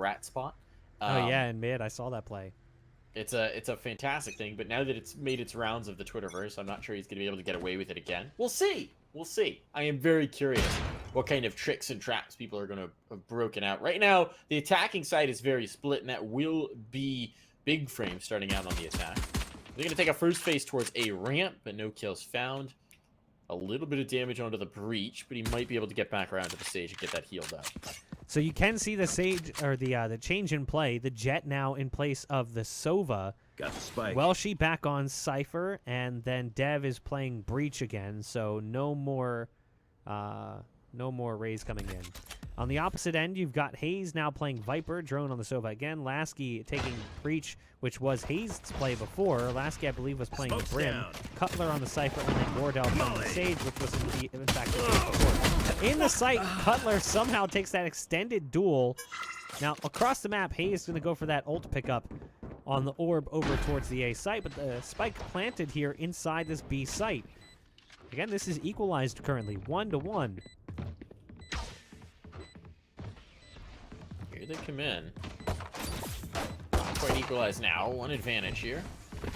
rat spot. Oh yeah, in mid, I saw that play. It's a fantastic thing, but now that it's made its rounds of the Twitterverse, I'm not sure he's going to be able to get away with it again. We'll see. We'll see. I am very curious what kind of tricks and traps people are going to have broken out. Right now, the attacking side is very split, and that will be Big Frame starting out on the attack. They're going to take a first phase towards a ramp, but no kills found. A little bit of damage onto the breach, but he might be able to get back around to the stage and get that healed up. So you can see the sage or the change in play. The Jet now in place of the Sova. Got the spike. Welshi back on Cypher, and then Dev is playing Breach again. So no more Rays coming in. On the opposite end, you've got Hayes now playing Viper, Drone on the Sova again. Lasky taking Breach, which was Hayes' play before. Lasky, I believe, was playing Smoke's Brim. down. Cutler on the Cypher, and then Wardell playing the Sage, which was in fact the case before. In the site, Cutler somehow takes that extended duel. Now, across the map, Hayes is going to go for that ult pickup on the orb over towards the A site, but the spike planted here inside this B site. Again, this is equalized currently, 1-1. Here they come in. Not quite equalized now. One advantage here.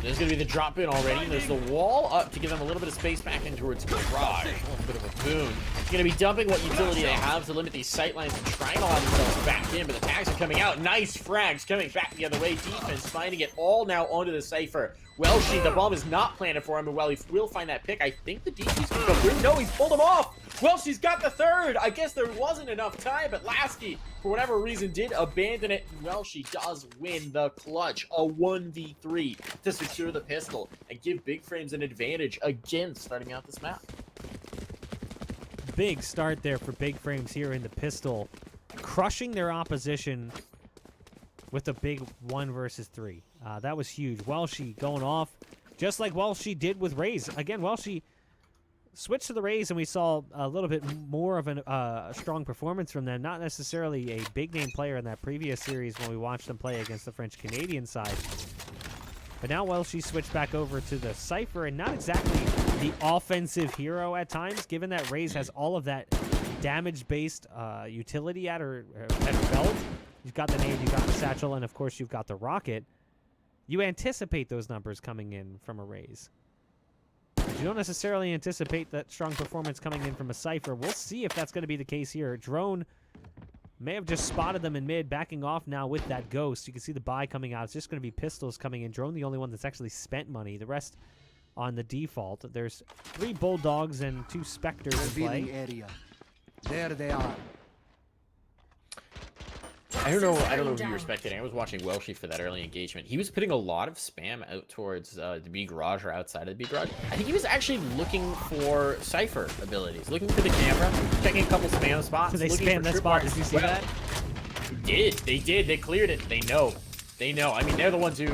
There's going to be the drop in already. There's the wall up to give them a little bit of space back in towards Garage. A little bit of a boon. Going to be dumping what utility they have to limit these sight lines and trying to allow themselves back in, but the tags are coming out. Nice frags coming back the other way. Defense finding it all now onto the Cypher. Welshi, the bomb is not planted for him, and while he will find that pick, I think the DP's going to go through. No, he's pulled him off. Welshi's got the third. I guess there wasn't enough time, but Lasky, for whatever reason, did abandon it. Welshi does win the clutch. A 1v3 to secure the pistol and give Big Frames an advantage again starting out this map. Big start there for Big Frames here in the pistol, crushing their opposition with a big 1 versus 3. That was huge. Welshi going off, just like Welshi did with Raze. Again, Welshi switched to the Raze, and we saw a little bit more of a strong performance from them. Not necessarily a big-name player in that previous series when we watched them play against the French-Canadian side. But now Welshi switched back over to the Cypher, and not exactly the offensive hero at times, given that Raze has all of that damage-based utility at her belt. You've got the nade, you've got the satchel, and of course you've got the rocket. You anticipate those numbers coming in from a Raze. You don't necessarily anticipate that strong performance coming in from a Cypher. We'll see if that's going to be the case here. Drone may have just spotted them in mid, backing off now with that Ghost. You can see the buy coming out. It's just going to be pistols coming in. Drone the only one that's actually spent money. The rest on the default. There's 3 Bulldogs and 2 Spectres in play. Area. There they are. I don't know who you were spectating. I was watching Welshi for that early engagement. He was putting a lot of spam out towards the B garage or outside of the B garage. I think he was actually looking for Cypher abilities, looking for the camera, checking a couple spam spots. They spammed that spot. Did you see that? They did. They cleared it. They know. I mean, they're the ones who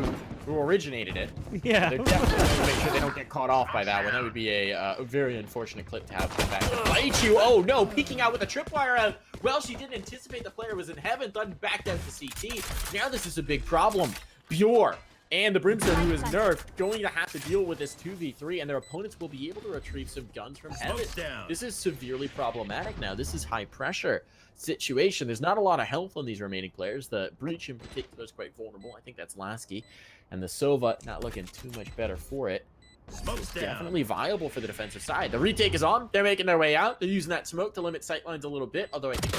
originated it. Yeah. They're definitely going to make sure they don't get caught off by that one. That would be a very unfortunate clip to have come back to bite you. Oh, no. Peeking out with a tripwire out. Well, she didn't anticipate the player was in heaven. Thought he backed out to CT. Now this is a big problem. Bjor and the Brimstone, who is nerfed, going to have to deal with this 2v3, and their opponents will be able to retrieve some guns from heaven. This is severely problematic now. This is high pressure situation. There's not a lot of health on these remaining players. The Breach in particular is quite vulnerable. I think that's Lasky. And the Sova not looking too much better for it. It's definitely viable for the defensive side. The retake is on. They're making their way out. They're using that smoke to limit sightlines a little bit, although I think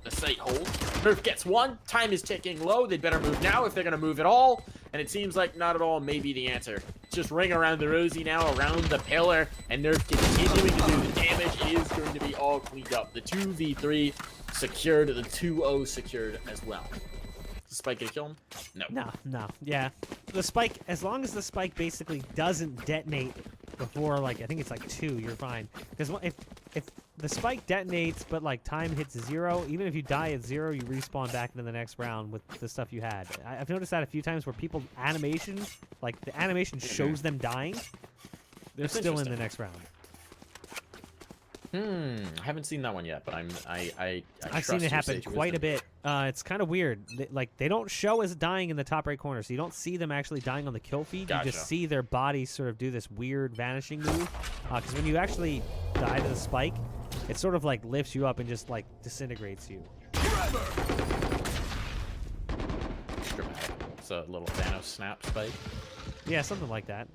the sight hold. Nerf gets one. Time is ticking low. They'd better move now if they're going to move at all. And it seems like not at all may be the answer. Just ring around the rosy now, around the pillar, and Nerf continuing to do the damage. Is going to be all cleaned up. The 2v3 secured, the 2-0 secured as well. The spike gonna kill him? No. Yeah. The spike, as long as the spike basically doesn't detonate before, like, I think it's like 2, you're fine. Because if the spike detonates, but, like, time hits 0, even if you die at 0, you respawn back into the next round with the stuff you had. I've noticed that a few times where people, animations, like, the animation shows them dying, they're still in the next round. I haven't seen that one yet, but I've seen it happen quite a bit. It's kind of weird. They don't show as dying in the top right corner, so you don't see them actually dying on the kill feed. Gotcha. You just see their bodies sort of do this weird vanishing move. Because when you actually die to the spike, it sort of like lifts you up and just like disintegrates you. a little Thanos snap spike. Yeah, something like that.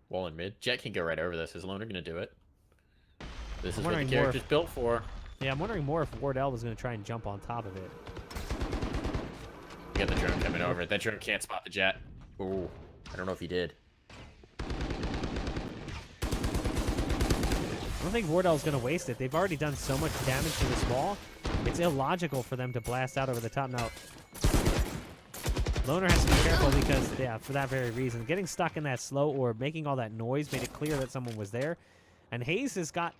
Wall in mid. Jet can go right over this. Is Loner going to do it? This is what the wondering character's built for. Yeah, I'm wondering more if Wardell was going to try and jump on top of it. We got the drone coming over. That drone can't spot the Jet. Ooh, I don't know if he did. I don't think Wardell's going to waste it. They've already done so much damage to this wall. It's illogical for them to blast out over the top. Now, Loner has to be careful because, yeah, for that very reason. Getting stuck in that slow orb, making all that noise, made it clear that someone was there. And Hayes has got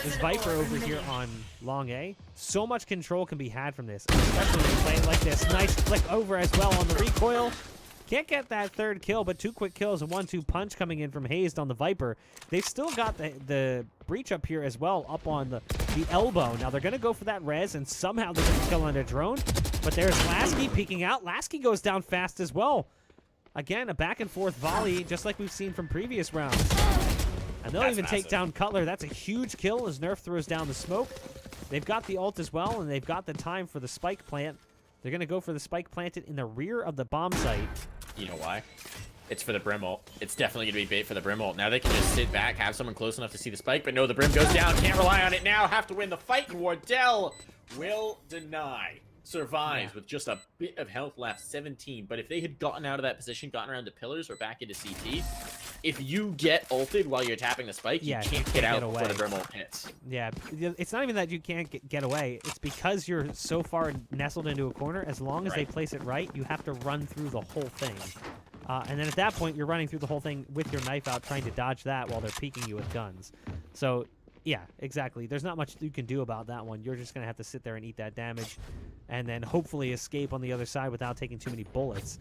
his Viper over here on long A. So much control can be had from this, especially when you play it like this. Nice flick over as well on the recoil. Can't get that third kill, but 2 quick kills, a 1-2 punch coming in from Hayes on the Viper. They've still got the breach up here as well, up on the elbow. Now they're going to go for that res, and somehow they're going to kill on a drone. But there's Lasky peeking out. Lasky goes down fast as well. Again, a back-and-forth volley, just like we've seen from previous rounds. And they'll even take down Cutler. That's a huge kill as Nerf throws down the smoke. They've got the ult as well, and they've got the time for the spike plant. They're going to go for the spike planted in the rear of the bomb site. You know why? It's for the Brim ult. It's definitely going to be bait for the Brim ult. Now they can just sit back, have someone close enough to see the spike, but no, the Brim goes down. Can't rely on it now. Have to win the fight. Wardell will deny. Survives with just a bit of health left, 17. But if they had gotten out of that position, gotten around the pillars or back into CT, if you get ulted while you're tapping the spike, you can't get out before the Brim ult hits. Yeah, it's not even that you can't get away. It's because you're so far nestled into a corner. As long as they place it right, you have to run through the whole thing. And then at that point, you're running through the whole thing with your knife out, trying to dodge that while they're peeking you with guns. So, yeah, exactly. There's not much you can do about that one. You're just going to have to sit there and eat that damage and then hopefully escape on the other side without taking too many bullets.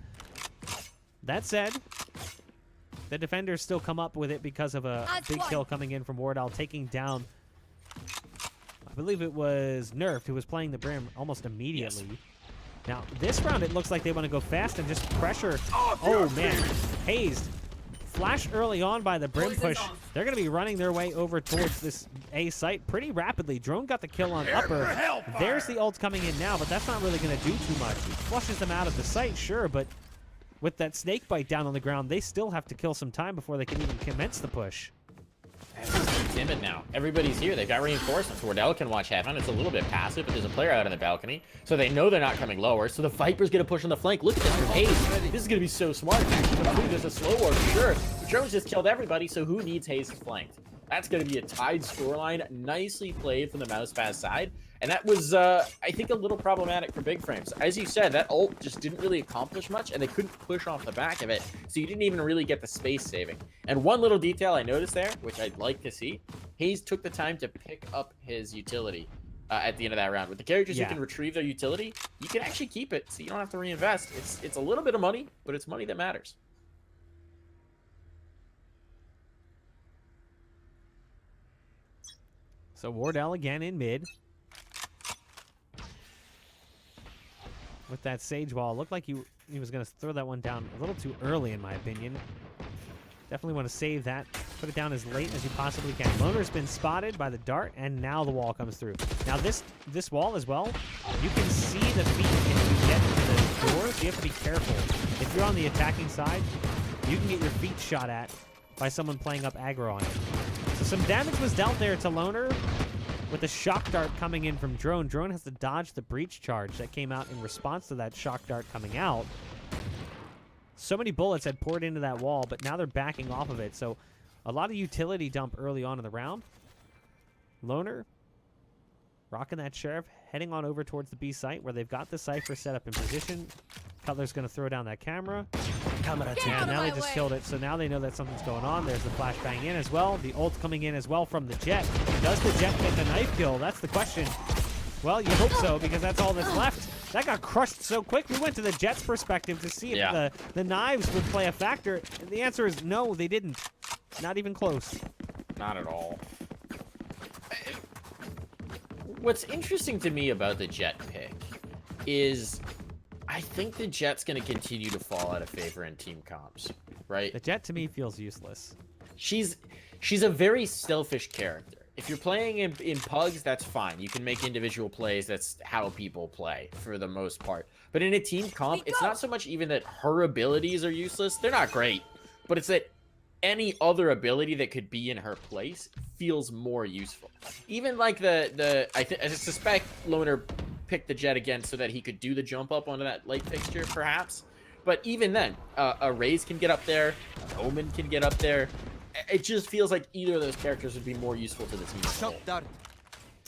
That said, the defenders still come up with it because of a big kill coming in from Wardell, taking down, I believe it was Nerfed, who was playing the Brim almost immediately. Yes. Now, this round, it looks like they want to go fast and just pressure. Oh, man. Hazed. Flash early on by the Brim push. They're going to be running their way over towards this A site pretty rapidly. Drone got the kill on upper. There's the ult coming in now, but that's not really going to do too much. It flushes them out of the site, sure, but with that snake bite down on the ground, they still have to kill some time before they can even commence the push. Everyone's timid now. Everybody's here. They've got reinforcements. Wardell can watch heaven. It's a little bit passive, but there's a player out on the balcony, so they know they're not coming lower. So the Viper's going to push on the flank. Look at this from Hayes. This is going to be so smart. Actually, there's a slow war for sure. The drones just killed everybody, so who needs Hayes flanked? That's going to be a tied scoreline. Nicely played from the mouseSpaz side. And that was, I think, a little problematic for Big Frames. As you said, that ult just didn't really accomplish much, and they couldn't push off the back of it, so you didn't even really get the space saving. And one little detail I noticed there, which I'd like to see, Hayes took the time to pick up his utility at the end of that round. With the characters who can retrieve their utility, you can actually keep it, so you don't have to reinvest. It's a little bit of money, but it's money that matters. So Wardell again in mid. With that Sage Wall, looked like he was going to throw that one down a little too early, in my opinion. Definitely want to save that. Put it down as late as you possibly can. Loner's been spotted by the dart, and now the wall comes through. Now this wall as well, you can see the feet if you get to the door, so you have to be careful. If you're on the attacking side, you can get your feet shot at by someone playing up aggro on it. So some damage was dealt there to Loner, with the shock dart coming in from Drone. Drone has to dodge the breach charge that came out in response to that shock dart coming out. So many bullets had poured into that wall, but now they're backing off of it. So a lot of utility dump early on in the round. Loner rocking that Sheriff, heading on over towards the B site where they've got the Cypher set up in position. Cutler's going to throw down that camera. And now they just killed it, so now they know that something's going on. There's the flashbang in as well. The ult coming in as well from the Jet. Does the Jet get the knife kill? That's the question. Well, you hope so, because that's all that's left. That got crushed so quick. We went to the Jet's perspective to see if the knives would play a factor. And the answer is no, they didn't. Not even close. Not at all. What's interesting to me about the Jet pick is I think the Jet's going to continue to fall out of favor in team comps, right? The Jet, to me, feels useless. She's a very selfish character. If you're playing in pugs, that's fine. You can make individual plays. That's how people play for the most part. But in a team comp, it's not so much even that her abilities are useless. They're not great. But it's that any other ability that could be in her place feels more useful. Even like I suspect Loner picked the Jet again so that he could do the jump up onto that light fixture, perhaps. But even then, a Raze can get up there. An Omen can get up there. It just feels like either of those characters would be more useful to the team as a whole.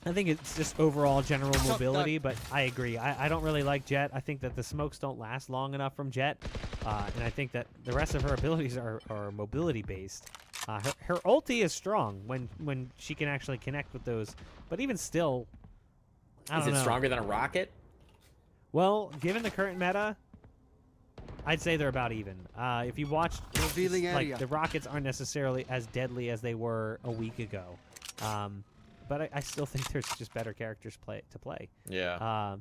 I think it's just overall general mobility, but I agree. I don't really like Jet. I think that the smokes don't last long enough from Jet, and I think that the rest of her abilities are mobility-based. Her ulti is strong when she can actually connect with those, but even still, I don't know. Is it stronger than a rocket? Well, given the current meta, I'd say they're about even. If you watched, Revealing area. like the rockets aren't necessarily as deadly as they were a week ago. But I still think there's just better characters to play. Yeah.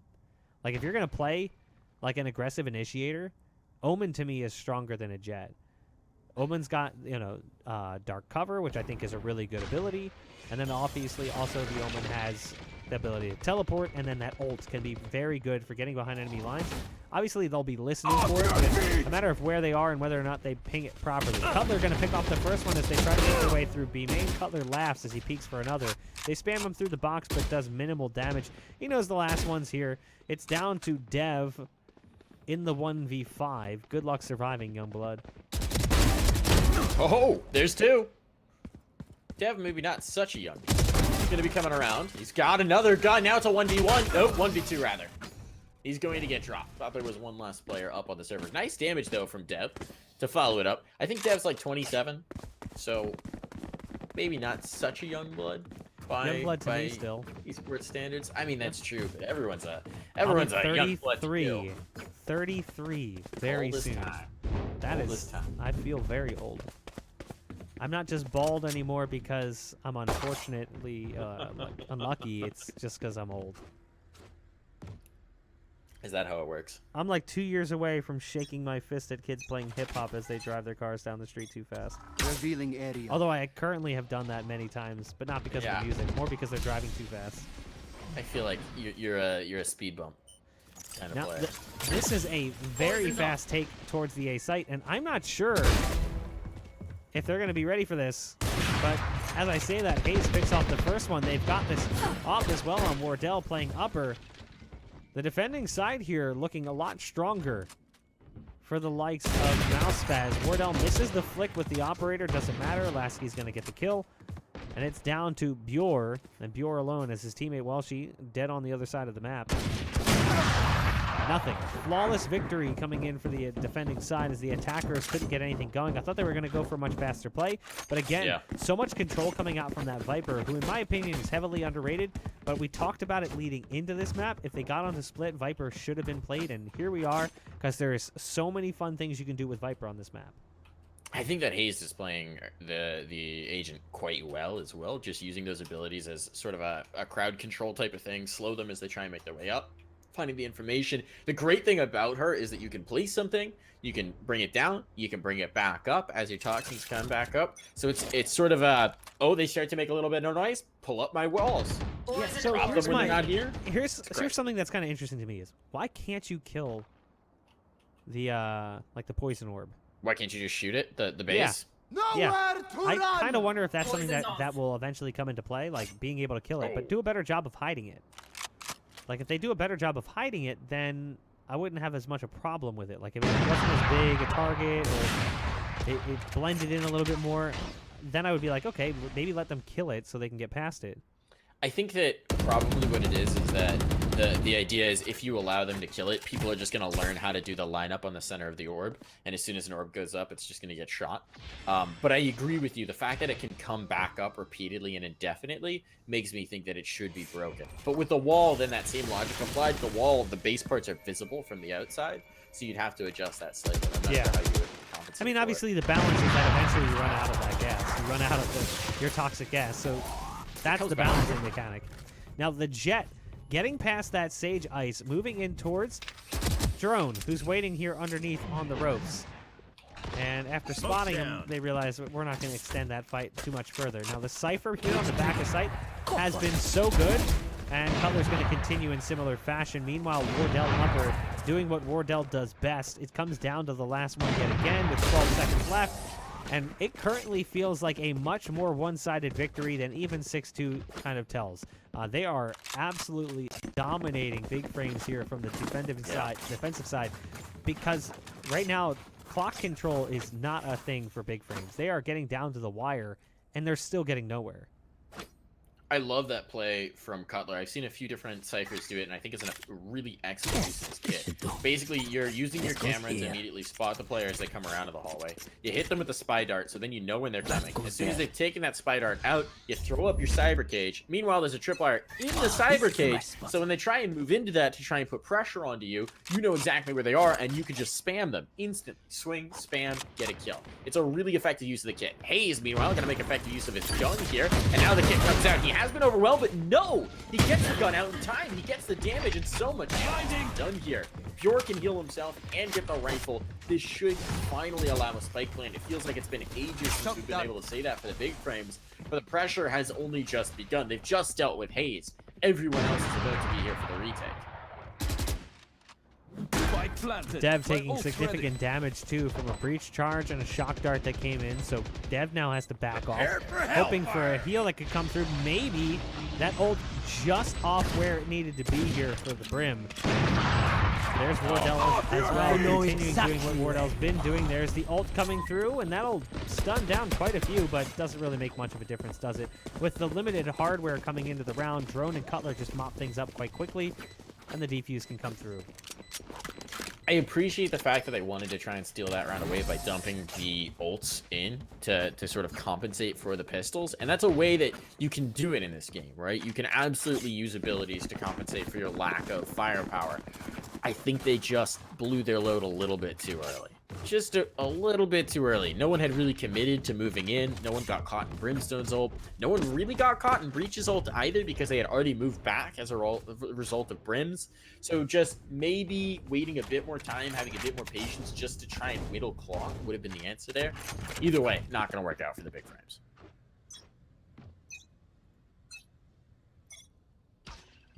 Like if you're gonna play like an aggressive initiator, Omen to me is stronger than a Jet. Omen's got dark cover, which I think is a really good ability, and then obviously also the Omen has the ability to teleport, and then that ult can be very good for getting behind enemy lines. Obviously, they'll be listening for it, but it's a matter of where they are and whether or not they ping it properly. Cutler going to pick off the first one as they try to make their way through B main. Cutler laughs as he peeks for another. They spam him through the box, but does minimal damage. He knows the last one's here. It's down to Dev in the 1v5. Good luck surviving, Youngblood. Oh, there's two. Dev, maybe not such a young. He's going to be coming around. He's got another gun. Now it's a 1v1. Nope, 1v2 rather. He's going to get dropped. Thought there was one last player up on the server. Nice damage, though, from Dev to follow it up. I think Dev's like 27, so maybe not such a young blood Youngblood to me still. esports standards. I mean, that's true, but everyone's a young blood. 33 very Oldest soon. time. That Oldest is, time. I feel very old. I'm not just bald anymore because I'm unfortunately unlucky. It's just because I'm old. Is that how it works? I'm like 2 years away from shaking my fist at kids playing hip-hop as they drive their cars down the street too fast. Revealing area. Although I currently have done that many times, but not because of the music, more because they're driving too fast. I feel like you're a speed bump kind of Now, player. this is a very fast take towards the A site, and I'm not sure if they're going to be ready for this. But as I say that, Hayes picks off the first one. They've got this off as well on Wardell playing upper. The defending side here looking a lot stronger for the likes of mouseSpaz. Wardell misses the flick with the operator. Doesn't matter. Lasky's going to get the kill. And it's down to Bjor. And Bjor alone as his teammate Welshie dead on the other side of the map. Nothing. Flawless victory coming in for the defending side as the attackers couldn't get anything going. I thought they were going to go for much faster play. But again, so much control coming out from that Viper, who in my opinion is heavily underrated. But we talked about it leading into this map. If they got on the split, Viper should have been played. And here we are, because there's so many fun things you can do with Viper on this map. I think that Hayes is playing the agent quite well as well, just using those abilities as sort of a crowd control type of thing, slow them as they try and make their way up, finding the information. The great thing about her is that you can place something, you can bring it down, you can bring it back up as you're talking to come back up. So it's sort of a, oh, they start to make a little bit of noise, pull up my walls. Yeah, so Drop them when they're not here. Here's something that's kind of interesting to me is, why can't you kill the like the poison orb? Why can't you just shoot it, the base? Yeah, I kind of wonder if that's something that will eventually come into play, like being able to kill it, but do a better job of hiding it. Like, if they do a better job of hiding it, then I wouldn't have as much a problem with it. Like, if it wasn't as big a target, or it blended in a little bit more, then I would be like, okay, maybe let them kill it so they can get past it. I think that probably what it is that the idea is if you allow them to kill it, people are just going to learn how to do the lineup on the center of the orb, and as soon as an orb goes up, it's just going to get shot. But I agree with you. The fact that it can come back up repeatedly and indefinitely makes me think that it should be broken. But with the wall, then that same logic applied. The wall, the base parts are visible from the outside, so you'd have to adjust that slightly. I'm not sure how you would compensate. I mean, for obviously it. the balance is that eventually you run out of that gas. You run out of your toxic gas, so that's the balancing mechanic. Now the Jet getting past that Sage Ice, moving in towards Drone, who's waiting here underneath on the ropes. And after spotting him, they realize we're not going to extend that fight too much further. Now, the Cypher here on the back of site has been so good, and Cutler's going to continue in similar fashion. Meanwhile, Wardell Upper doing what Wardell does best. It comes down to the last one yet again with 12 seconds left, and it currently feels like a much more one-sided victory than even 6-2 kind of tells. They are absolutely dominating Big Frames here from the defensive side, because right now, clock control is not a thing for Big Frames. They are getting down to the wire, and they're still getting nowhere. I love that play from Cutler. I've seen a few different ciphers do it, and I think it's a really excellent use of this kit. Basically, you're using your camera to immediately spot the players as they come around to the hallway. You hit them with the spy dart, so then you know when they're coming. As soon as they've taken that spy dart out, you throw up your cyber cage. Meanwhile, there's a tripwire in the cyber cage, so when they try and move into that to try and put pressure onto you, you know exactly where they are, and you can just spam them instantly. Swing, spam, get a kill. It's a really effective use of the kit. Hayes, meanwhile, going to make effective use of his gun here, and now the kit comes out. He has been overwhelmed, but no! He gets the gun out in time. He gets the damage, and so much damage done here. Pure can heal himself and get the rifle. This should finally allow a spike plant. It feels like it's been ages since we've been able to say that for the Big Frames, but the pressure has only just begun. They've just dealt with Hayes. Everyone else is about to be here for the retake. Dev taking significant damage too from a breach charge and a shock dart that came in, so Dev now has to back off, hoping for a heal that could come through. Maybe that ult just off where it needed to be here for the Brim. There's Wardell as well, continuing doing what Wardell's been doing. There's the ult coming through, and that'll stun down quite a few, but doesn't really make much of a difference, does it? With the limited hardware coming into the round, Drone and Cutler just mop things up quite quickly, and the defuse can come through. I appreciate the fact that they wanted to try and steal that round away by dumping the ults in to sort of compensate for the pistols. And that's a way that you can do it in this game, right? You can absolutely use abilities to compensate for your lack of firepower. I think they just blew their load a little bit too early. Just a little bit too early. No one had really committed to moving in. No one got caught in Brimstone's ult. No one really got caught in Breach's ult either, because they had already moved back as a result of Brims. So just maybe waiting a bit more time, having a bit more patience just to try and whittle clock would have been the answer there. Either way, not going to work out for the Big Frames.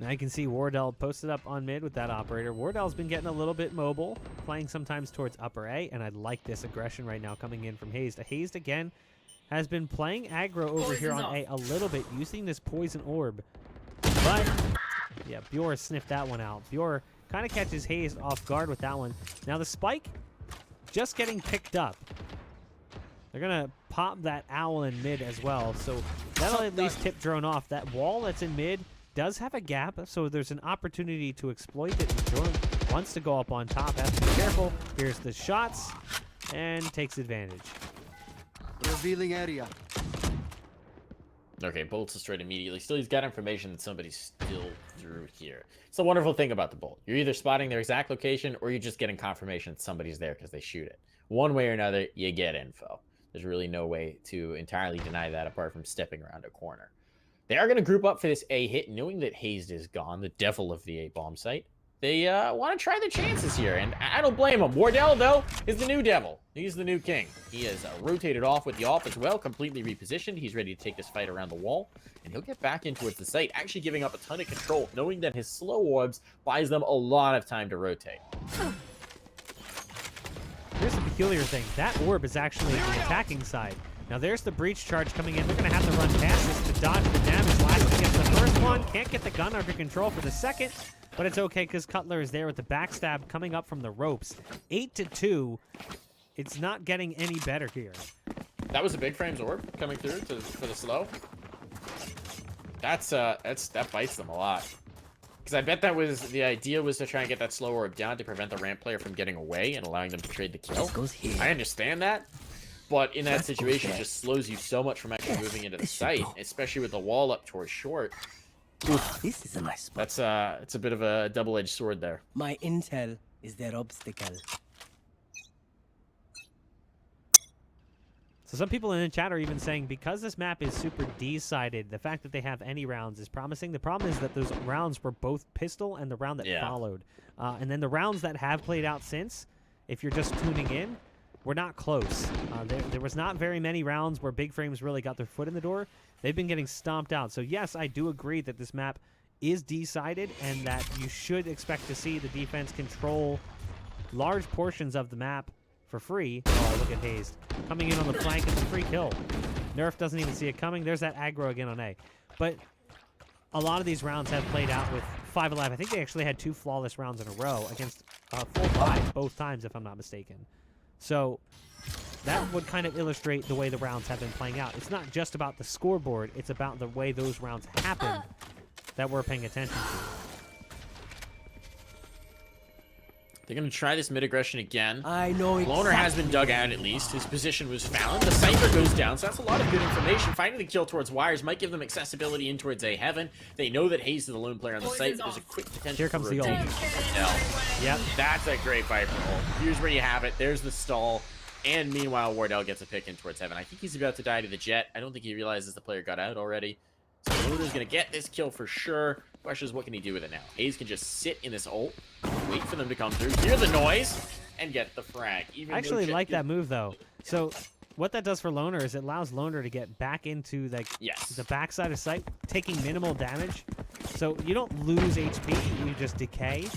Now you can see Wardell posted up on mid with that operator. Wardell's been getting a little bit mobile, playing sometimes towards upper A, and I like this aggression right now coming in from Hazed. Hazed, again, has been playing aggro over here on A a little bit, using this poison orb. But, yeah, Bjor sniffed that one out. Bjor kind of catches Hazed off guard with that one. Now the spike just getting picked up. They're going to pop that owl in mid as well, so that'll at least tip Drone off. That wall that's in mid does have a gap, so there's an opportunity to exploit it. And Drone wants to go up on top, has to be careful. Here's the shots, and takes advantage. Revealing area. Okay, Bolt's destroyed immediately. Still, he's got information that somebody's still through here. It's the wonderful thing about the Bolt. You're either spotting their exact location, or you're just getting confirmation that somebody's there because they shoot it. One way or another, you get info. There's really no way to entirely deny that apart from stepping around a corner. They are going to group up for this A hit, knowing that Hazed is gone, the devil of the A bomb site. They want to try their chances here, and I don't blame them. Wardell, though, is the new devil. He's the new king. He has rotated off with the off as well, completely repositioned. He's ready to take this fight around the wall, and he'll get back in towards the site, actually giving up a ton of control, knowing that his slow orbs buys them a lot of time to rotate. Here's the peculiar thing. That orb is actually the attacking side. Now there's the breach charge coming in. They're going to have to run past this to dodge the damage. Last gets the first one. Can't get the gun under control for the second. But it's okay because Cutler is there with the backstab coming up from the ropes. 8-2. It's not getting any better here. That was a Big Frames orb coming through for the slow. That bites them a lot. Because I bet that was the idea, was to try and get that slow orb down to prevent the ramp player from getting away and allowing them to trade the kill. I understand that. But in that situation, it just slows you so much from actually moving into the site, especially with the wall up towards short. This is a nice spot. That's it's a bit of a double-edged sword there. My intel is their obstacle. So some people in the chat are even saying because this map is super D-sided, the fact that they have any rounds is promising. The problem is that those rounds were both pistol and the round that followed. And then the rounds that have played out since, if you're just tuning in, were not close. There was not very many rounds where Big Frames really got their foot in the door. They've been getting stomped out. So yes, I do agree that this map is decided and that you should expect to see the defense control large portions of the map for free. Oh, look at Hazed. Coming in on the flank, it's a free kill. Nerf doesn't even see it coming. There's that aggro again on A. But a lot of these rounds have played out with 5 alive. I think they actually had 2 flawless rounds in a row against 4-5 both times, if I'm not mistaken. So that would kind of illustrate the way the rounds have been playing out. It's not just about the scoreboard. It's about the way those rounds happen that we're paying attention to. They're going to try this mid-aggression again. I know Loner has been dug out at least. His position was found. The Cypher goes down, so that's a lot of good information. Finding the kill towards wires might give them accessibility in towards A Heaven. They know that Hayes is the lone player on the site, but there's a quick potential. Here comes the ult. No. Yep. That's a great Viper ult. Here's where you have it. There's the stall. And meanwhile, Wardell gets a pick in towards Heaven. I think he's about to die to the Jet. I don't think he realizes the player got out already. So Loner's going to get this kill for sure. Question is, what can he do with it now? Hayes can just sit in this ult, wait for them to come through, hear the noise, and get the frag. I actually like that move, though. So what that does for Loner is it allows Loner to get back into the backside of site, taking minimal damage. So you don't lose HP, you just decay.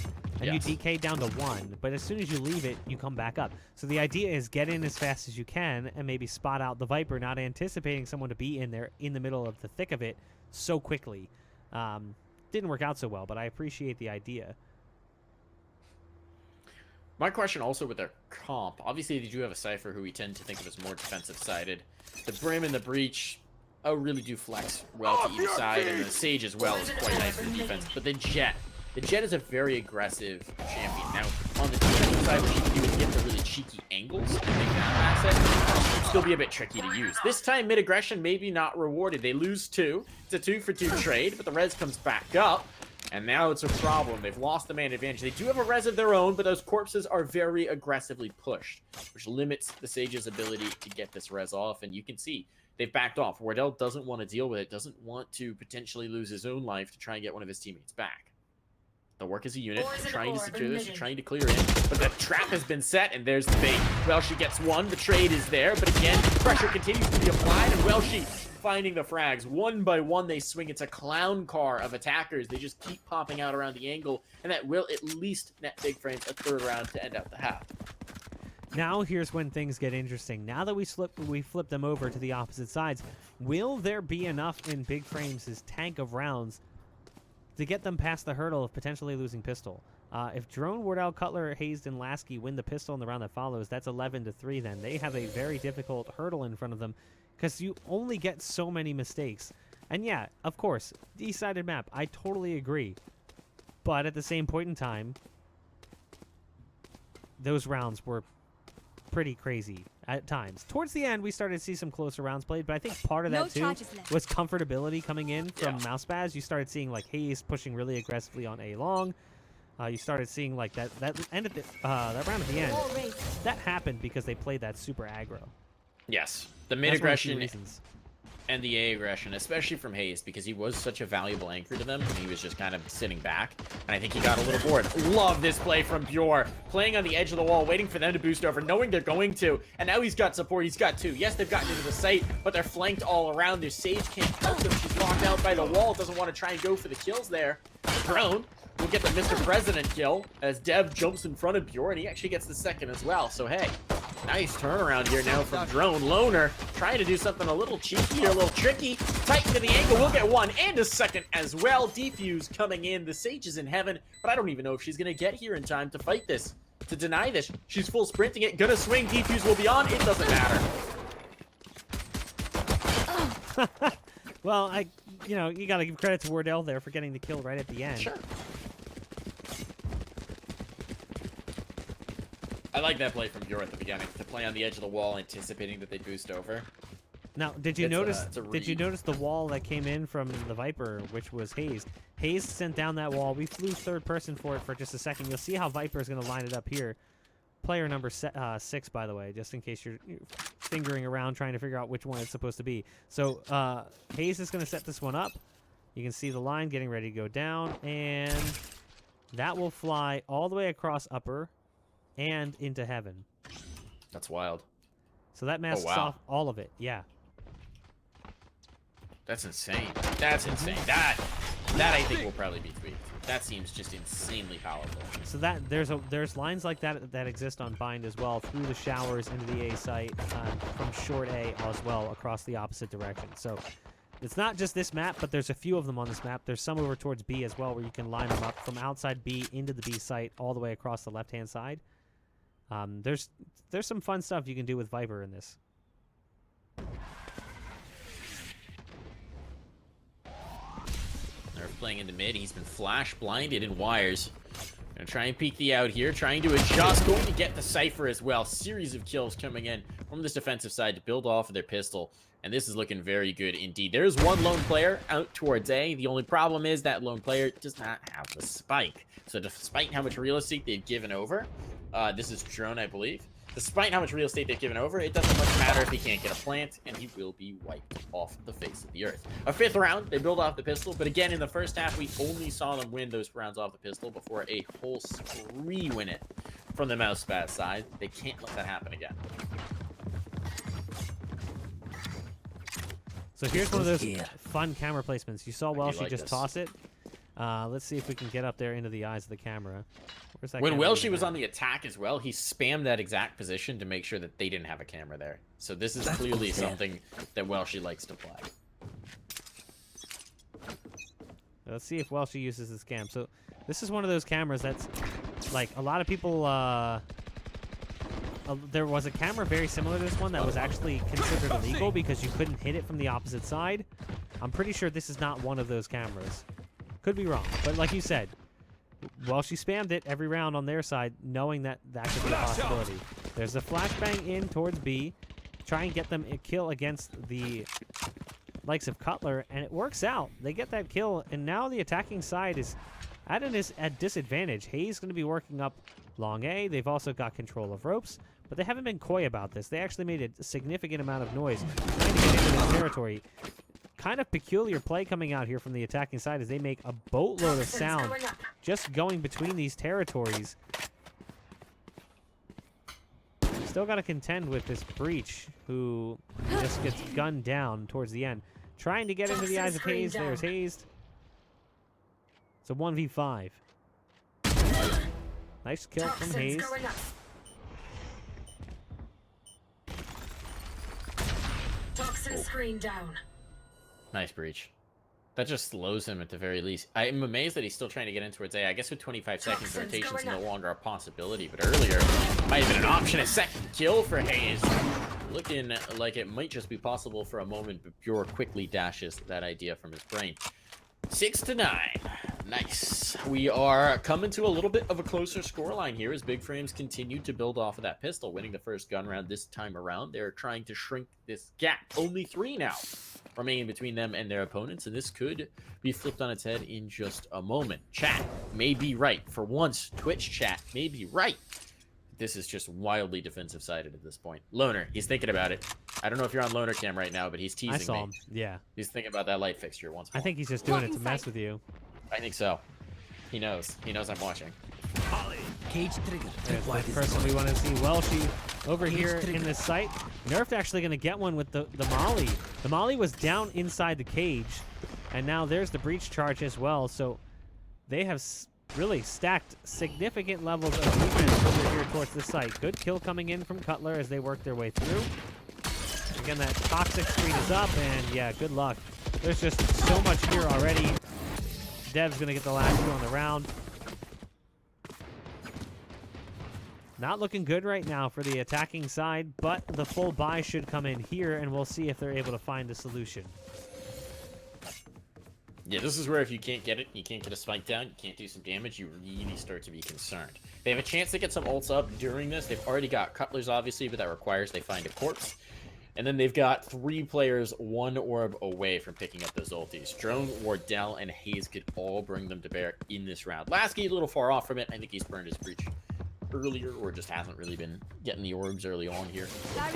And you decay down to 1, but as soon as you leave it, you come back up. So the idea is get in as fast as you can and maybe spot out the Viper, not anticipating someone to be in there in the middle of the thick of it so quickly. Didn't work out so well, but I appreciate the idea. My question also with their comp, obviously they do have a Cypher who we tend to think of as more defensive-sided. The Brim and the Breach really do flex well to either side, and the Sage as well is quite nice for the defense. But the Jet is a very aggressive champion. Now, on the defensive side, what you can do is get the really cheeky angles and make that asset. It'll still be a bit tricky to use. This time, mid-aggression maybe not rewarded. They lose 2. It's a 2-for-2 trade, but the res comes back up. And now it's a problem. They've lost the man advantage. They do have a res of their own, but those corpses are very aggressively pushed, which limits the Sage's ability to get this res off. And you can see they've backed off. Wardell doesn't want to deal with it, doesn't want to potentially lose his own life to try and get one of his teammates back. They'll work as a unit, trying to secure this, trying to clear it. But the trap has been set, and there's the bait. Welshi gets 1. The trade is there, but again, pressure continues to be applied, and Welshi finding the frags. 1 by 1, they swing. It's a clown car of attackers. They just keep popping out around the angle, and that will at least net Big Frames a 3rd round to end out the half. Now here's when things get interesting. Now that we flip them over to the opposite sides, will there be enough in Big Frames' tank of rounds to get them past the hurdle of potentially losing pistol? If Drone, Wardell, Cutler, Hazed, and Lasky win the pistol in the round that follows, that's 11-3 then. They have a very difficult hurdle in front of them because you only get so many mistakes. And yeah, of course, decided map. I totally agree. But at the same point in time, those rounds were pretty crazy at times. Towards the end, we started to see some closer rounds played, but I think part of that too was comfortability coming in from mouseSpaz. You started seeing like Hayes pushing really aggressively on A long. You started seeing like that end at the, that round at the end. That happened because they played that super aggro. Yes, the mid aggression and the A aggression, especially from Hayes, because he was such a valuable anchor to them, and he was just kind of sitting back, and I think he got a little bored. Love this play from Pure, playing on the edge of the wall, waiting for them to boost over, knowing they're going to, and now he's got support. He's got 2. Yes, they've gotten into the site, but they're flanked all around. Their Sage can't help them. She's locked out by the wall, doesn't want to try and go for the kills there. Drone will get the Mr. President kill as Dev jumps in front of Pure, and he actually gets the 2nd as well. So hey, nice turnaround here now from Drone. Loner trying to do something a little cheeky or a little tricky. Tighten to the angle. We'll get 1 and a 2nd as well. Defuse coming in. The Sage is in heaven, but I don't even know if she's going to get here in time to fight this, to deny this. She's full sprinting it. Gonna swing. Defuse will be on. It doesn't matter. Well, you got to give credit to Wardell there for getting the kill right at the end. Sure. I like that play from Pure at the beginning, to play on the edge of the wall, anticipating that they boost over. Now, did you notice the wall that came in from the Viper, which was Hayes? Hayes sent down that wall. We flew 3rd person for it for just a second. You'll see how Viper is going to line it up here. Player number 6, by the way, just in case you're fingering around trying to figure out which one it's supposed to be. So Hayes is going to set this one up. You can see the line getting ready to go down, and that will fly all the way across upper and into heaven. That's wild. So that masks wow. off all of it. Yeah. That's insane. That's insane. That I think will probably be tweaked. That seems just insanely powerful. So that there's lines like that exist on Bind as well, through the showers into the A site, from short A as well across the opposite direction. So it's not just this map, but there's a few of them on this map. There's some over towards B as well, where you can line them up from outside B into the B site all the way across the left-hand side. There's some fun stuff you can do with Viper in this. They're playing in the mid. He's been flash blinded in wires. Gonna try and peek the out here, trying to adjust, going to get the Cypher as well. Series of kills coming in from this defensive side to build off of their pistol. And this is looking very good indeed. There's one lone player out towards A. The only problem is that lone player does not have the spike. So despite how much real estate they've given over, this is Drone, I believe. Despite how much real estate they've given over, it doesn't much matter if he can't get a plant, and he will be wiped off the face of the earth. A 5th round, they build off the pistol, but again, in the first half, we only saw them win those rounds off the pistol before a whole spree win it from the mouseSpaz side. They can't let that happen again. So here's one of those fun camera placements. You saw Welshie like just this. toss it. Let's see if we can get up there into the eyes of the camera. Where's that When camera Welshie even was at? on the attack as well, he spammed that exact position to make sure that they didn't have a camera there. So this is clearly something that Welshie likes to play. Let's see if Welshie uses this cam. So this is one of those cameras that's like a lot of people. There was a camera very similar to this one that was actually considered illegal because you couldn't hit it from the opposite side. I'm pretty sure this is not one of those cameras. Could be wrong, but like you said, Welshie spammed it every round on their side, knowing that that could be a possibility. There's a flashbang in towards B, try and get them a kill against the likes of Cutler, and it works out. They get that kill, and now the attacking side is at a disadvantage. Hayes going to be working up long A. They've also got control of ropes, but they haven't been coy about this. They actually made a significant amount of noise trying to get into this territory. Kind of peculiar play coming out here from the attacking side as they make a boatload of sound just going between these territories. Still got to contend with this Breach, who just gets gunned down towards the end. Trying to get into the eyes of Hayes. There's Hayes. It's a 1v5. Nice kill from Hayes. Toxin screen down. Nice breach. That just slows him at the very least. I'm amazed that he's still trying to get in towards A. I guess with 25 seconds, rotation is no longer a possibility, but earlier might have been an option. A second kill for Hayes. Looking like it might just be possible for a moment, but Bjor quickly dashes that idea from his brain. 6-9. Nice. We are coming to a little bit of a closer scoreline here as Big Frames continue to build off of that pistol, winning the first gun round this time around. They're trying to shrink this gap. Only 3 now remaining between them and their opponents, and this could be flipped on its head in just a moment. Chat may be right. For once, Twitch chat may be right. This is just wildly defensive-sided at this point. Loner, he's thinking about it. I don't know if you're on Loner Cam right now, but he's teasing I saw me. him. Yeah. He's thinking about that light fixture once more. I think he's just doing it to mess with you. I think so. He knows. He knows I'm watching. Cage trigger. There's the person we want to see. Welshie over here in this site. Nerfed actually going to get one with the Molly. The Molly was down inside the cage, and now there's the breach charge as well. So they have really stacked significant levels of defense over here towards the site. Good kill coming in from Cutler as they work their way through. Again, that toxic screen is up, and yeah, good luck. There's just so much here already. Dev's going to get the last two on the round. Not looking good right now for the attacking side, but the full buy should come in here, and we'll see if they're able to find a solution. Yeah, this is where if you can't get it, you can't get a spike down, you can't do some damage, you really start to be concerned. They have a chance to get some ults up during this. They've already got Cutlers, obviously, but that requires they find a corpse. And then they've got 3 players 1 orb away from picking up those ultis. Drone, Wardell, and Hayes could all bring them to bear in this round. Lasky a little far off from it. I think he's burned his breach earlier, or just hasn't really been getting the orbs early on here.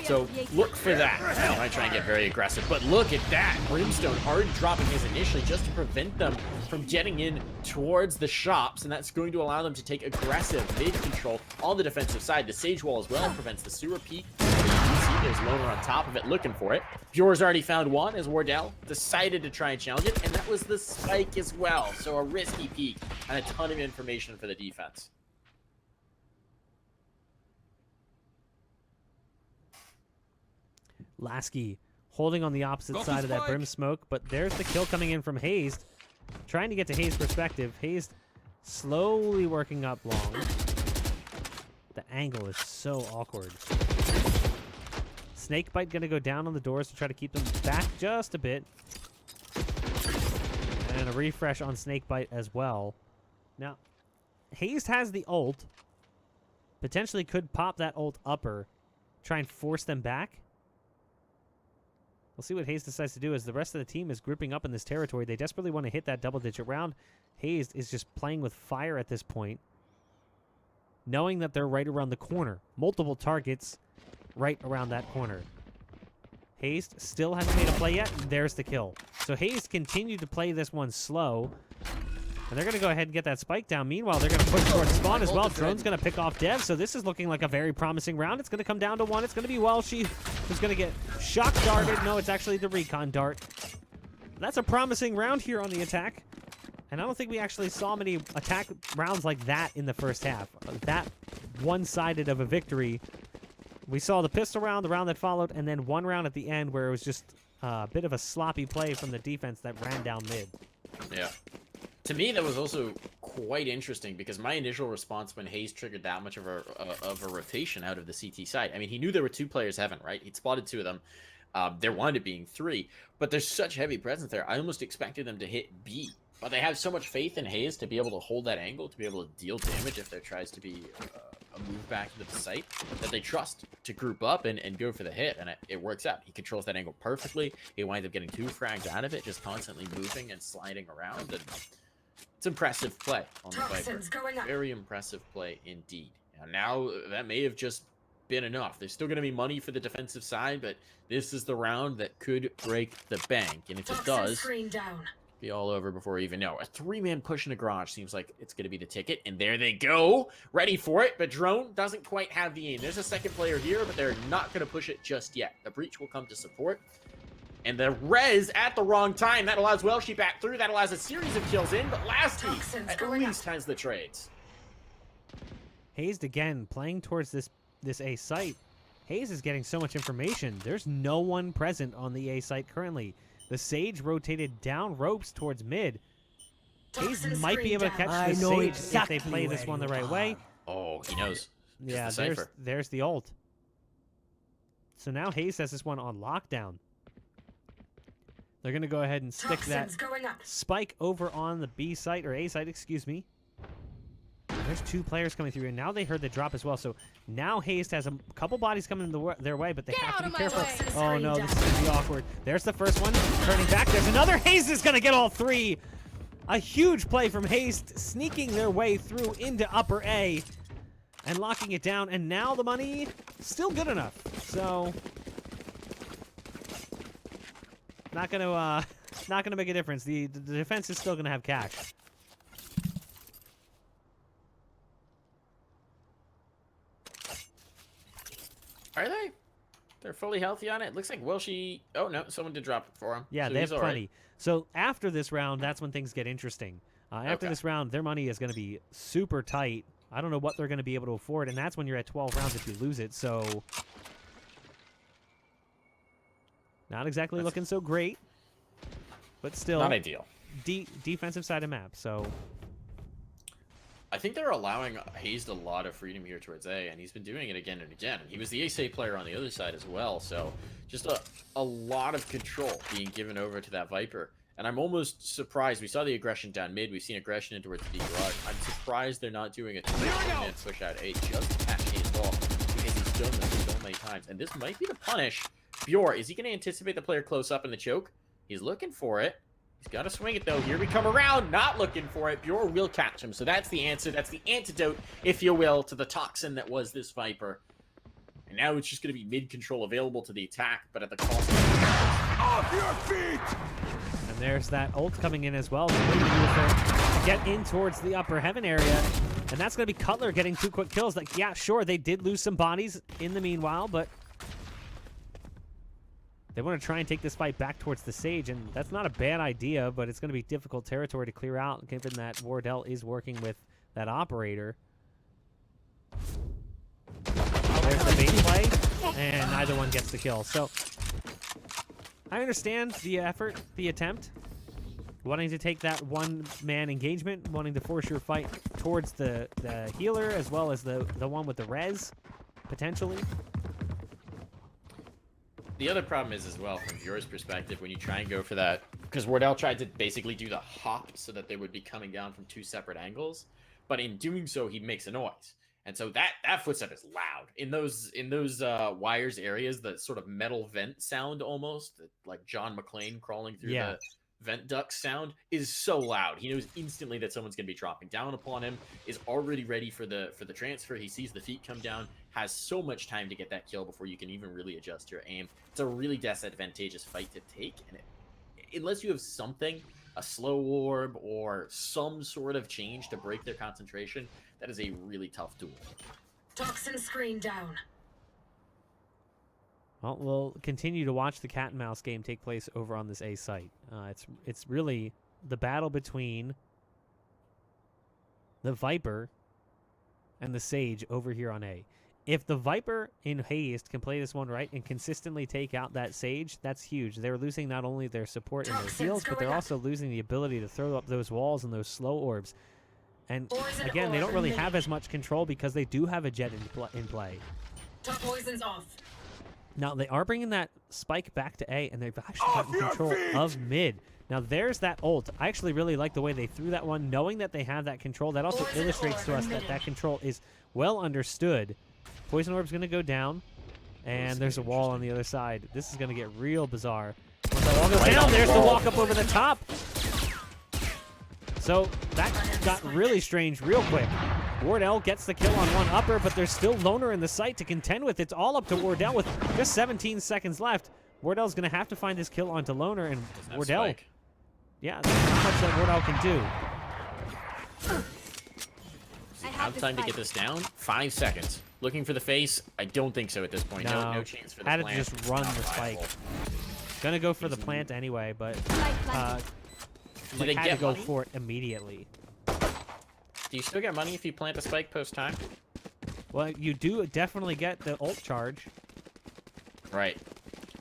So look for that. I might try and get very aggressive, but look at that. Brimstone already dropping his initially just to prevent them from getting in towards the shops, and that's going to allow them to take aggressive mid control on the defensive side. The Sage Wall as well prevents the sewer peak. There's Loner on top of it looking for it. Bjore's already found one as Wardell decided to try and challenge it, and that was the spike as well. So a risky peek and a ton of information for the defense. Lasky holding on the opposite side of that Brim smoke, but there's the kill coming in from Hazed. Trying to get to Hazed's perspective. Hazed slowly working up long. The angle is so awkward. Snakebite gonna go down on the doors to try to keep them back just a bit. And a refresh on Snakebite as well. Now, Hazed has the ult. Potentially could pop that ult upper. Try and force them back. We'll see what Hazed decides to do as the rest of the team is grouping up in this territory. They desperately want to hit that double-digit round. Hazed is just playing with fire at this point, knowing that they're right around the corner. Multiple targets right around that corner. Hazed still hasn't made a play yet. There's the kill. So Hazed continued to play this one slow. And they're going to go ahead and get that spike down. Meanwhile, they're going to push towards spawn as well. Drone's going to pick off Dev. So this is looking like a very promising round. It's going to come down to one. It's going to be Welshie who's going to get shock darted. No, it's actually the recon dart. That's a promising round here on the attack. And I don't think we actually saw many attack rounds like that in the first half. That one-sided of a victory. We saw the pistol round, the round that followed, and then one round at the end where it was just a bit of a sloppy play from the defense that ran down mid. Yeah. To me, that was also quite interesting because my initial response when Hazed triggered that much of a rotation out of the CT side, I mean, he knew there were two players heaven, right? He'd spotted two of them. There wound up being three, but there's such heavy presence there. I almost expected them to hit B, but they have so much faith in Hazed to be able to hold that angle, to be able to deal damage if there tries to be a move back into the site, that they trust to group up and go for the hit, and it works out. He controls that angle perfectly. He winds up getting two frags out of it, just constantly moving and sliding around, and it's impressive play on the Viper. Very impressive play indeed. Now that may have just been enough. There's still going to be money for the defensive side, but this is the round that could break the bank, and if it does, be all over before we even know. A three-man push in a garage seems like it's going to be the ticket, and there they go, ready for it, but Drone doesn't quite have the aim. There's a second player here, but they're not going to push it just yet. The breach will come to support, and the res at the wrong time. That allows Welshie back through. That allows a series of kills in, but Lasky at least has the trades. Hazed again playing towards this A site. Hazed is getting so much information. There's no one present on the A site currently. The Sage rotated down ropes towards mid. Hazed might be able to catch the Sage if they play this one the right way. Oh, he knows. Yeah, there's the ult. So now Hazed has this one on lockdown. They're going to go ahead and stick that spike over on the B site, or A site, excuse me. There's two players coming through, and now they heard the drop as well. So now Hazed has a couple bodies coming their way, but they have to be careful. Oh no, this is going to be awkward. There's the first one, turning back. There's another. Hazed is going to get all three. A huge play from Hazed, sneaking their way through into upper A and locking it down. And now the money still good enough. So not gonna make a difference. The defense is still gonna have cash. Are they? They're fully healthy on it. Looks like Welshie. Oh no, someone did drop it for him. Yeah, so they have plenty. Right. So after this round, that's when things get interesting. After this round, their money is going to be super tight. I don't know what they're going to be able to afford, and that's when you're at 12 rounds if you lose it. So not exactly looking so great, but still not ideal. Defensive side of map. So I think they're allowing Hazed a lot of freedom here towards A, and he's been doing it again and again. He was the ace player on the other side as well, so just a lot of control being given over to that Viper. And I'm almost surprised. We saw the aggression down mid. We've seen aggression in towards the garage. I'm surprised they're not doing a two-minute push out A just to catch Hazed off, because he's done this so many times. And this might be the punish. Bjore, is he going to anticipate the player close up in the choke? He's looking for it. He's got to swing it, though. Here we come around. Not looking for it. Bjor will catch him. So that's the answer. That's the antidote, if you will, to the toxin that was this Viper. And now it's just going to be mid-control available to the attack, but at the cost of... Off your feet! And there's that ult coming in as well. To get in towards the upper heaven area. And that's going to be Cutler getting 2 quick kills. Like, yeah, sure, they did lose some bodies in the meanwhile, but they want to try and take this fight back towards the Sage, and that's not a bad idea, but it's going to be difficult territory to clear out, given that Wardell is working with that operator. There's the bait play, and neither one gets the kill. So I understand the effort, the attempt, wanting to take that one-man engagement, wanting to force your fight towards the healer as well as the one with the res, potentially. The other problem is, as well, from Bjor's perspective, when you try and go for that, because Wardell tried to basically do the hop so that they would be coming down from 2 separate angles, but in doing so, he makes a noise. And so that footstep is loud. In those wires areas, the sort of metal vent sound almost, like John McClane crawling through the vent duct sound, is so loud. He knows instantly that someone's going to be dropping down upon him, is already ready for the transfer. He sees the feet come down, has so much time to get that kill before you can even really adjust your aim. It's a really disadvantageous fight to take, and unless you have something, a slow orb or some sort of change to break their concentration, that is a really tough duel. Toxin screen down. Well, we'll continue to watch the cat and mouse game take place over on this A site. It's really the battle between the Viper and the Sage over here on A. If the Viper in Haste can play this one right and consistently take out that Sage, that's huge. They're losing not only their support and their heals, but they're also losing the ability to throw up those walls and those slow orbs. And again, they don't really have as much control because they do have a jet in play. Top poisons off. Now, they are bringing that spike back to A, and they've actually gotten control of mid. Now, there's that ult. I actually really like the way they threw that one, knowing that they have that control. That also illustrates to us that that control is well understood. Poison Orb's going to go down, and there's a wall on the other side. This is going to get real bizarre. Once that wall goes down, there's the walk up over the top. So that got really strange real quick. Wardell gets the kill on one upper, but there's still Loner in the site to contend with. It's all up to Wardell with just 17 seconds left. Wardell's going to have to find his kill onto Loner, and Wardell... Spike. Yeah, there's not much that Wardell can do. Does he have time to get this down? 5 seconds. Looking for the face? I don't think so at this point. No chance for the had plant. to just run the spike. Gonna go for the plant anyway, but Do they had get to go money? for it immediately. Do you still get money if you plant a spike post-time? Well, you do definitely get the ult charge. Right.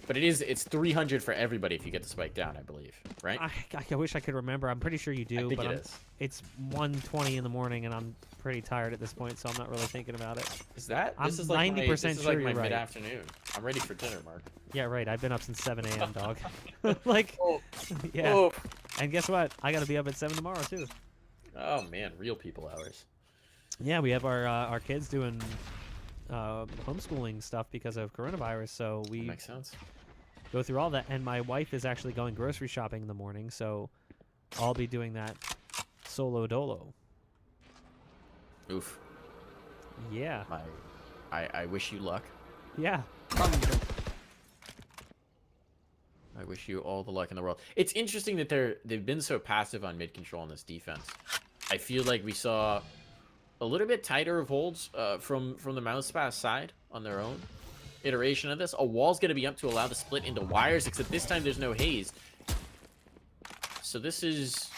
But it's 300 for everybody if you get the spike down, I believe. Right? I wish I could remember. I'm pretty sure you do, I think but it is. It's 1:20 in the morning, and I'm pretty tired at this point, so I'm not really thinking about it. Is that? I'm This is like 90% this is sure like my you're right. mid-afternoon. I'm ready for dinner, Mark. Yeah, right. I've been up since 7 a.m., dog. Like, Oh. yeah. Oh. And guess what? I got to be up at 7 tomorrow, too. Oh man, real people hours. Yeah, we have our kids doing homeschooling stuff because of coronavirus, so we That makes sense. go through all that. And my wife is actually going grocery shopping in the morning, so I'll be doing that solo dolo. Oof. Yeah. I wish you luck. Yeah. I wish you all the luck in the world. It's interesting that they've been so passive on mid control in this defense. I feel like we saw a little bit tighter of holds from the mouseSpaz side on their own iteration of this. A wall's going to be up to allow the split into wires, except this time there's no haze. So this is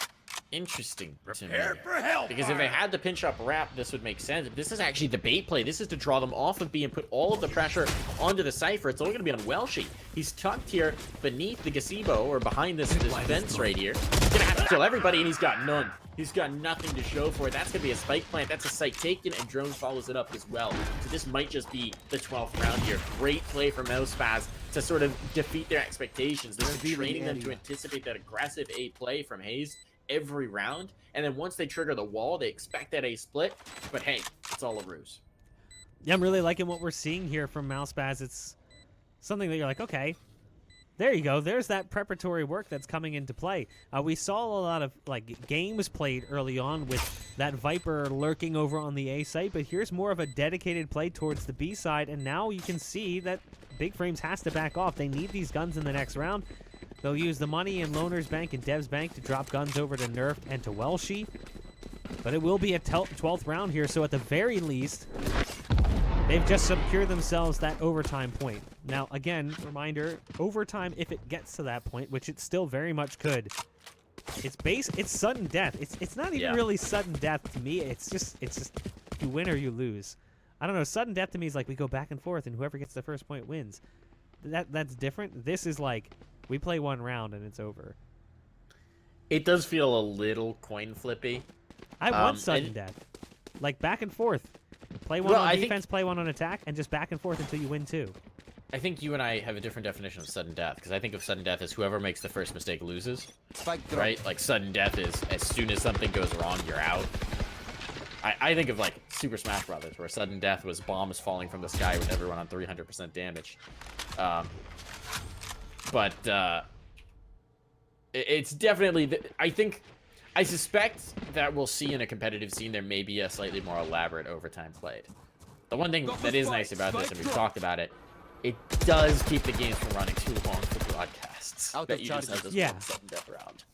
interesting to me. Because if they had the pinch up wrap, this would make sense. This is actually the bait play. This is to draw them off of B and put all of the pressure onto the Cypher. It's only going to be on Welshi. He's tucked here beneath the gazebo, or behind this fence right here. He's going to have to kill everybody, and he's got none. He's got nothing to show for it. That's going to be a spike plant. That's a site taken, and Drone follows it up as well. So this might just be the 12th round here. Great play from mouseSpaz to sort of defeat their expectations. This is training them to anticipate that aggressive A play from Hayes every round, and then once they trigger the wall, they expect that A split, but hey, it's all a ruse. Yeah, I'm really liking what we're seeing here from mouseSpaz. It's something that you're like, okay, There you go. There's that preparatory work that's coming into play. We saw a lot of games played early on with that Viper lurking over on the A site, but here's more of a dedicated play towards the B side, and now you can see that Big Frames has to back off. They need these guns in the next round. They'll use the money in Loner's Bank and Dev's Bank to drop guns over to Nerf and to Welshie, but it will be a 12th round here, so at the very least, they've just secured themselves that overtime point. Now, again, reminder, overtime, if it gets to that point, which it still very much could, it's sudden death. It's not even really sudden death to me. It's just you win or you lose. I don't know. Sudden death to me is like we go back and forth, and whoever gets the first point wins. That's different. This is like we play one round and it's over. It does feel a little coin flippy. I want sudden death, like back and forth. Play one on defense, play one on attack, and just back and forth until you win two. I think you and I have a different definition of sudden death, because I think of sudden death as whoever makes the first mistake loses. Right? Like, sudden death is as soon as something goes wrong, you're out. I think of, like, Super Smash Brothers, where sudden death was bombs falling from the sky with everyone on 300% damage. It's definitely... I suspect that we'll see in a competitive scene there may be a slightly more elaborate overtime played. The one thing that is nice about this, and we've talked about it, it does keep the games from running too long for broadcasts. That you just have this one sudden death round.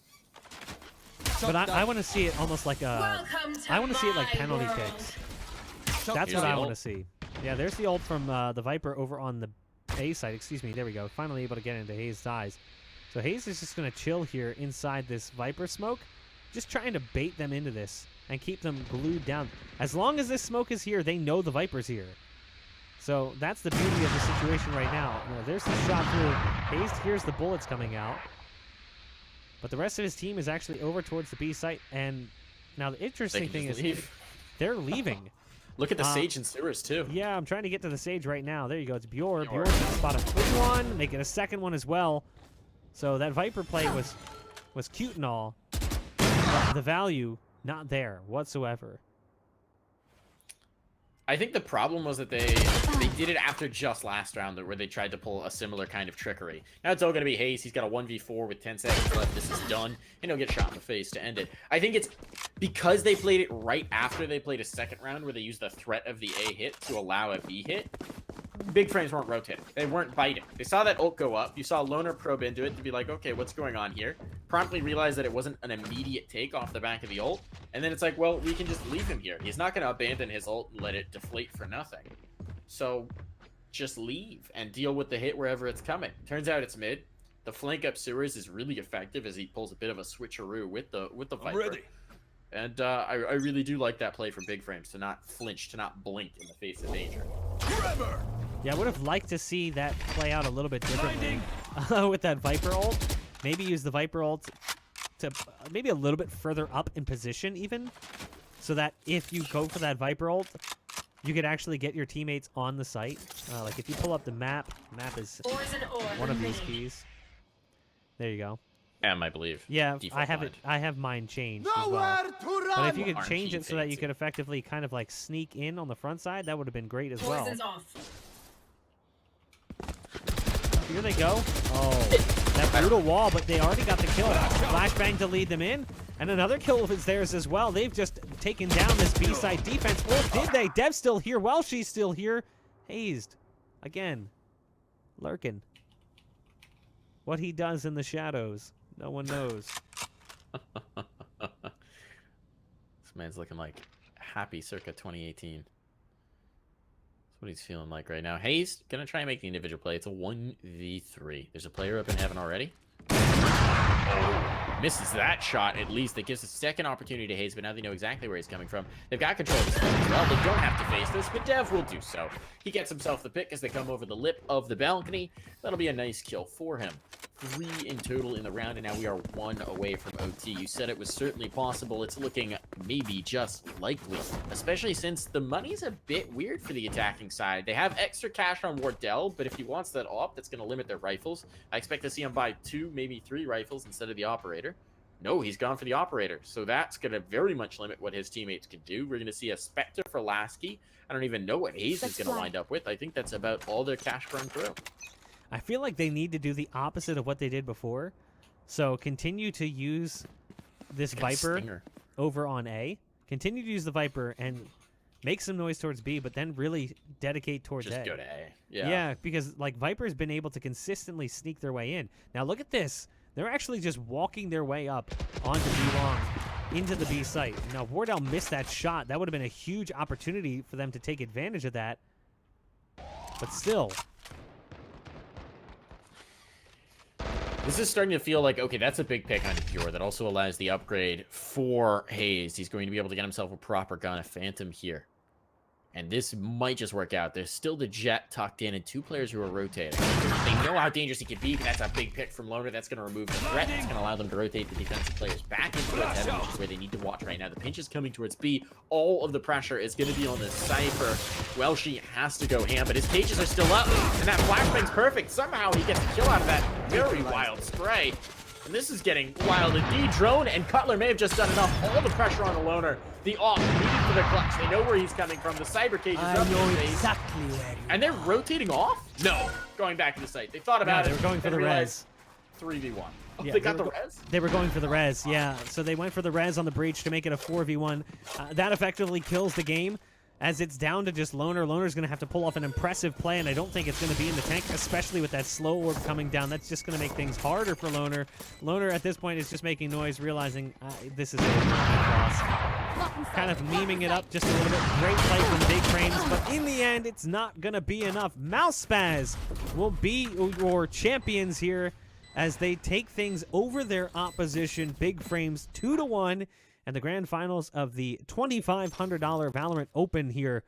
But I want to see it almost like a... I want to see it like penalty kicks. That's what I want to see. Yeah, there's the ult from the Viper over on the A side. Excuse me, there we go. Finally able to get into Hayes' eyes. So Hayes is just going to chill here inside this Viper smoke. Just trying to bait them into this and keep them glued down. As long as this smoke is here, they know the Viper's here. So that's the beauty of the situation right now. There's the shot through. Hayes hears the bullets coming out. But the rest of his team is actually over towards the B site. And now the interesting thing is they're leaving. Look at the Sage and Sewers, too. Yeah, I'm trying to get to the Sage right now. There you go. It's Bjorn. Bjorn's going to spot a quick one, make it a second one as well. So that Viper play was cute and all. But the value, not there whatsoever. I think the problem was that they did it after just last round, where they tried to pull a similar kind of trickery. Now it's all going to be Hayes. He's got a 1v4 with 10 seconds left. This is done, and he'll get shot in the face to end it. I think it's because they played it right after they played a second round where they used the threat of the A hit to allow a B hit. Big Frames weren't rotating. They weren't biting. They saw that ult go up. You saw Loner probe into it to be like, okay, what's going on here? Promptly realized that it wasn't an immediate take off the back of the ult. And then it's like, well, we can just leave him here. He's not going to abandon his ult and let it deflate for nothing. So just leave and deal with the hit wherever it's coming. Turns out it's mid. The flank up Sewers is really effective as he pulls a bit of a switcheroo with the Viper. Ready. And I really do like that play from Big Frames, to not flinch, to not blink in the face of danger. Trevor. Yeah, I would have liked to see that play out a little bit differently with that Viper ult. Maybe use the Viper ult to maybe a little bit further up in position even, so that if you go for that Viper ult, you could actually get your teammates on the site. Like if you pull up the map is one of these keys. There you go. I believe. Yeah, I have it. I have mine changed as well. But if you could change it so that you could effectively kind of like sneak in on the front side, that would have been great as well. Here they go. Oh, that brutal wall, but they already got the kill. Flashbang to lead them in, and another kill is theirs as well. They've just taken down this B-side defense. Or did they? Dev's still here. Welshie's still here. Hazed. Again. Lurking. What he does in the shadows, no one knows. This man's looking like happy circa 2018. That's what he's feeling like right now. Hayes gonna try and make the individual play. It's a 1v3. There's a player up in heaven already. Oh, misses that shot at least. That gives a second opportunity to Hayes, but now they know exactly where he's coming from. They've got control of the space as well. They don't have to face this, but Dev will do so. He gets himself the pick as they come over the lip of the balcony. That'll be a nice kill for him. 3 in total in the round, and now we are 1 away from OT. You said it was certainly possible. It's looking maybe just likely, especially since the money's a bit weird for the attacking side. They have extra cash on Wardell, but if he wants that op, that's going to limit their rifles. I expect to see him buy 2, maybe 3 rifles instead of the operator. No, he's gone for the operator, so that's going to very much limit what his teammates can do. We're going to see a Spectre for Lasky. I don't even know what Hayes is going to wind up with. I think that's about all their cash burn through. I feel like they need to do the opposite of what they did before. So continue to use this Viper Stinger. over on A. Continue to use the Viper and make some noise towards B, but then really dedicate towards Just A. go to A. Yeah. Yeah, because like Viper's been able to consistently sneak their way in. Now look at this. They're actually just walking their way up onto B long, into the B site. Now Wardell missed that shot. That would have been a huge opportunity for them to take advantage of that. But still. This is starting to feel like, okay, that's a big pick on Pure. That also allows the upgrade for Hayes. He's going to be able to get himself a proper gun, a Phantom here. And this might just work out. There's still the Jet tucked in and 2 players who are rotating. They know how dangerous he can be, but that's a big pick from Loner. That's going to remove the threat. It's going to allow them to rotate the defensive players back into the heaven, which is where they need to watch right now. The pinch is coming towards B. All of the pressure is going to be on the Cypher. Welshi has to go ham, but his cages are still up, and that flashbang's perfect. Somehow he gets a kill out of that very wild spray. And this is getting wild indeed. Drone and Cutler may have just done enough. All the pressure on the Loner. The off needed for the clutch. They know where he's coming from. The Cyber cage is up in his face. exactly where And they're rotating off? No. Going back to the site. They thought about Yeah, it. they were going for and the realized res. 3v1. Oh, Yeah, they got they the were res? They were going for the res, yeah. So they went for the res on the breach to make it a 4v1. That effectively kills the game. As it's down to just Loner. Loner's going to have to pull off an impressive play, and I don't think it's going to be in the tank, especially with that slow orb coming down. That's just going to make things harder for Loner. Loner, at this point, is just making noise, realizing this is a loss. Kind of memeing it up just a little bit. Great play from Big Frames, but in the end, it's not going to be enough. mouseSpaz will be your champions here as they take things over their opposition. Big Frames 2-1. And the grand finals of the $2,500 Valorant Open here